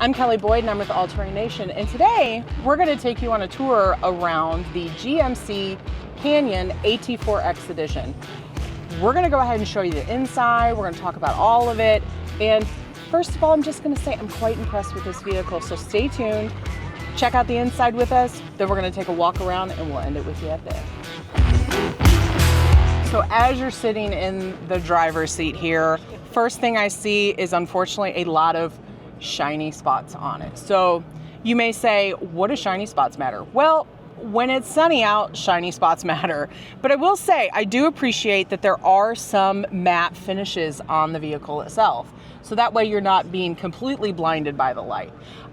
I'm Kelly Boyd and I'm with All Terrain Nation, and today we're going to take you on a tour around the GMC Canyon AT4X edition. We're going to go ahead and show you the inside, we're going to talk about all of it, and first of all I'm just going to say I'm quite impressed with this vehicle, so stay tuned, check out the inside with us, then we're going to take a walk around and we'll end it with you at there. So as you're sitting in the driver's seat here, first thing I see is unfortunately a lot of shiny spots on it. So you may say, what do shiny spots matter? Well, when it's sunny out, shiny spots matter. But I will say, I do appreciate that there are some matte finishes on the vehicle itself. So that way you're not being completely blinded by the light.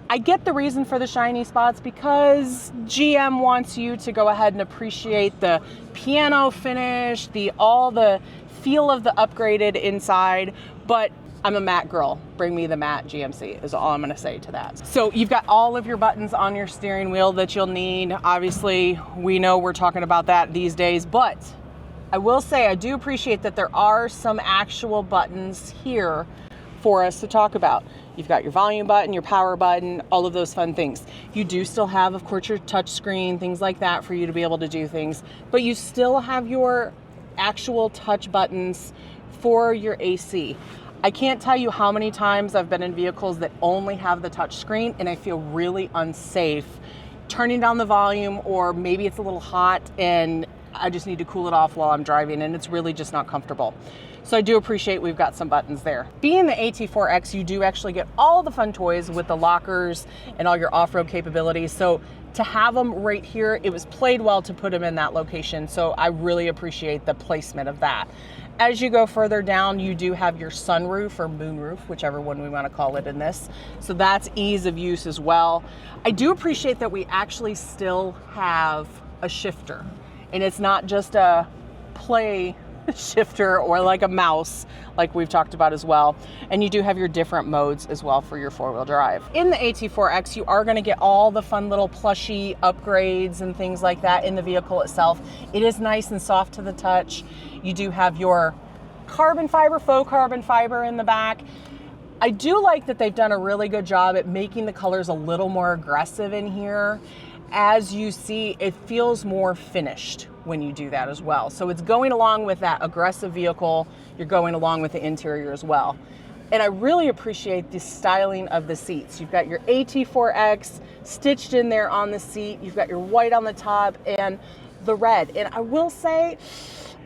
I get the reason for the shiny spots because GM wants you to go ahead and appreciate the piano finish, all the feel of the upgraded inside, but I'm a matte girl. Bring me the matte GMC is all I'm gonna say to that. So you've got all of your buttons on your steering wheel that you'll need. Obviously, we know we're talking about that these days, but I will say I do appreciate that there are some actual buttons here for us to talk about. You've got your volume button, your power button, all of those fun things. You do still have, of course, your touch screen, things like that for you to be able to do things, but you still have your actual touch buttons for your AC. I can't tell you how many times I've been in vehicles that only have the touch screen and I feel really unsafe turning down the volume, or maybe it's a little hot and I just need to cool it off while I'm driving and it's really just not comfortable. So I do appreciate we've got some buttons there. Being the AT4X, you do actually get all the fun toys with the lockers and all your off-road capabilities. So to have them right here, it was played well to put them in that location. So I really appreciate the placement of that. As you go further down, you do have your sunroof or moonroof, whichever one we want to call it in this. So that's ease of use as well. I do appreciate that we actually still have a shifter, and it's not just a play shifter or like a mouse like we've talked about as well. And you do have your different modes as well for your four-wheel drive. In the AT4X, you are going to get all the fun little plushy upgrades and things like that in the vehicle itself. It is nice and soft to the touch. You do have your carbon fiber, faux carbon fiber in the back. I do like that they've done a really good job at making the colors a little more aggressive in here. As you see, it feels more finished when you do that as well. So it's going along with that aggressive vehicle, you're going along with the interior as well. And I really appreciate the styling of the seats. You've got your AT4X stitched in there on the seat, you've got your white on the top and the red. And I will say,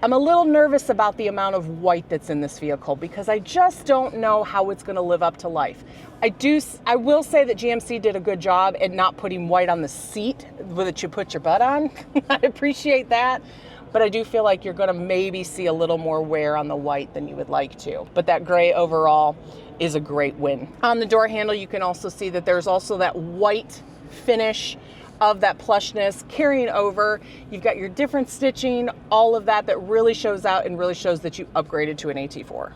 I'm a little nervous about the amount of white that's in this vehicle because I just don't know how it's going to live up to life. I will say that GMC did a good job at not putting white on the seat that you put your butt on. I appreciate that, but I do feel like you're going to maybe see a little more wear on the white than you would like to. But that gray overall is a great win. On the door handle, you can also see that there's also that white finish of that plushness carrying over. You've got your different stitching, all of that really shows out and really shows that you upgraded to an AT4.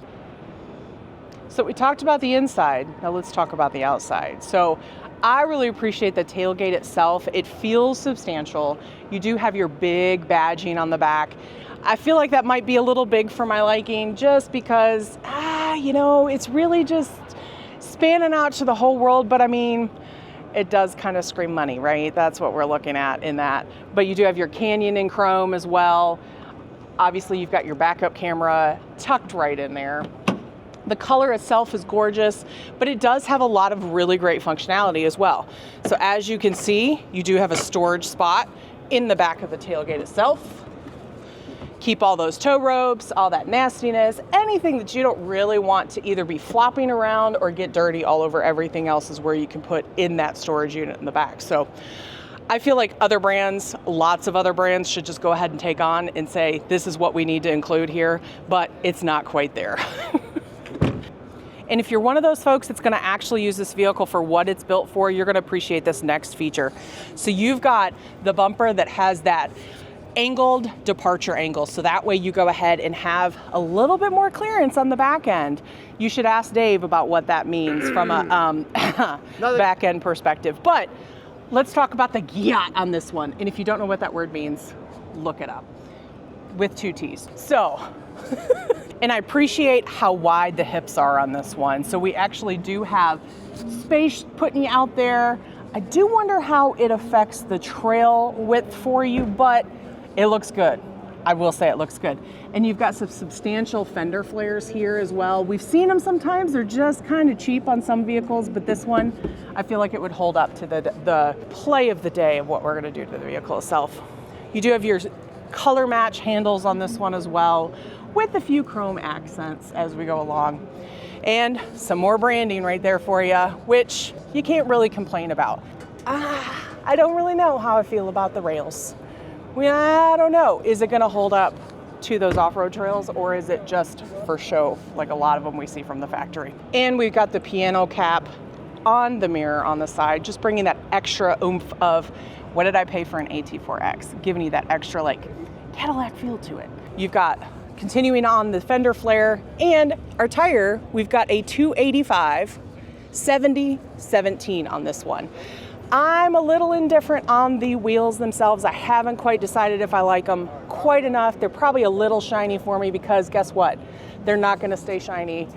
So we talked about the inside, now let's talk about the outside. So I really appreciate the tailgate itself. It feels substantial. You do have your big badging on the back. I feel like that might be a little big for my liking just because, you know, it's really just spanning out to the whole world, but I mean, it does kind of scream money, right? That's what we're looking at in that. But you do have your Canyon in chrome as well. Obviously, you've got your backup camera tucked right in there. The color itself is gorgeous, but it does have a lot of really great functionality as well. So as you can see, you do have a storage spot in the back of the tailgate itself. Keep all those tow ropes, all that nastiness, anything that you don't really want to either be flopping around or get dirty all over everything else is where you can put in that storage unit in the back. So I feel like other brands, lots of other brands should just go ahead and take on and say, this is what we need to include here, but it's not quite there. And if you're one of those folks that's gonna actually use this vehicle for what it's built for, you're gonna appreciate this next feature. So you've got the bumper that has that angled departure angle. So that way you go ahead and have a little bit more clearance on the back end. You should ask Dave about what that means from a back end perspective. But let's talk about the gyat on this one. And if you don't know what that word means, look it up with 2 T's. So And I appreciate how wide the hips are on this one. So we actually do have space putting you out there. I do wonder how it affects the trail width for you, but it looks good. I will say it looks good. And you've got some substantial fender flares here as well. We've seen them sometimes, they're just kind of cheap on some vehicles, but this one, I feel like it would hold up to the play of the day of what we're gonna do to the vehicle itself. You do have your color match handles on this one as well, with a few chrome accents as we go along. And some more branding right there for you, which you can't really complain about. I don't really know how I feel about the rails. I don't know. Is it gonna hold up to those off-road trails, or is it just for show, like a lot of them we see from the factory? And we've got the piano cap on the mirror on the side, just bringing that extra oomph of, what did I pay for an AT4X? Giving you that extra like Cadillac feel to it. You've got, continuing on the fender flare, and our tire, we've got a 285 70/17 on this one. I'm a little indifferent on the wheels themselves. I haven't quite decided if I like them quite enough. They're probably a little shiny for me because guess what? They're not gonna stay shiny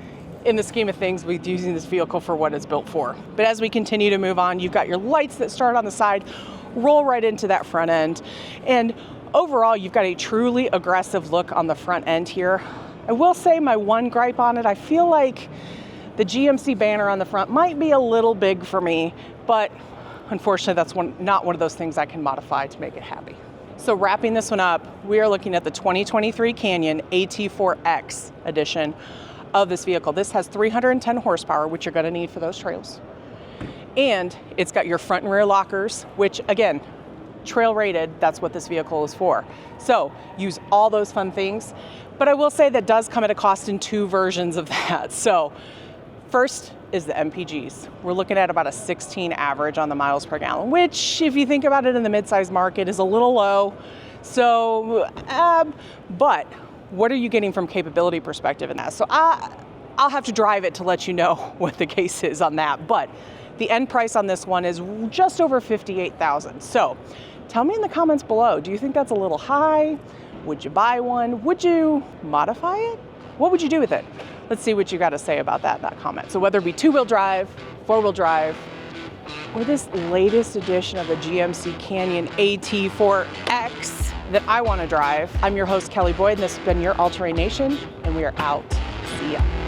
in the scheme of things with using this vehicle for what it's built for. But as we continue to move on, you've got your lights that start on the side, roll right into that front end. And overall, you've got a truly aggressive look on the front end here. I will say my one gripe on it, I feel like the GMC banner on the front might be a little big for me, but unfortunately, that's not one of those things I can modify to make it happy. So wrapping this one up, we are looking at the 2023 Canyon AT4X edition of this vehicle. This has 310 horsepower, which you're gonna need for those trails. And it's got your front and rear lockers, which again, trail rated, that's what this vehicle is for. So use all those fun things. But I will say that does come at a cost in two versions of that. So first is the MPGs. We're looking at about a 16 average on the miles per gallon, which if you think about it in the midsize market is a little low. So, but what are you getting from capability perspective in that? So I'll have to drive it to let you know what the case is on that. But the end price on this one is just over $58,000. So tell me in the comments below, do you think that's a little high? Would you buy one? Would you modify it? What would you do with it? Let's see what you got to say about that in that comment. So whether it be two-wheel drive, four-wheel drive, or this latest edition of the GMC Canyon AT4X that I want to drive, I'm your host, Kelly Boyd, and this has been your All Terrain Nation, and we are out. See ya.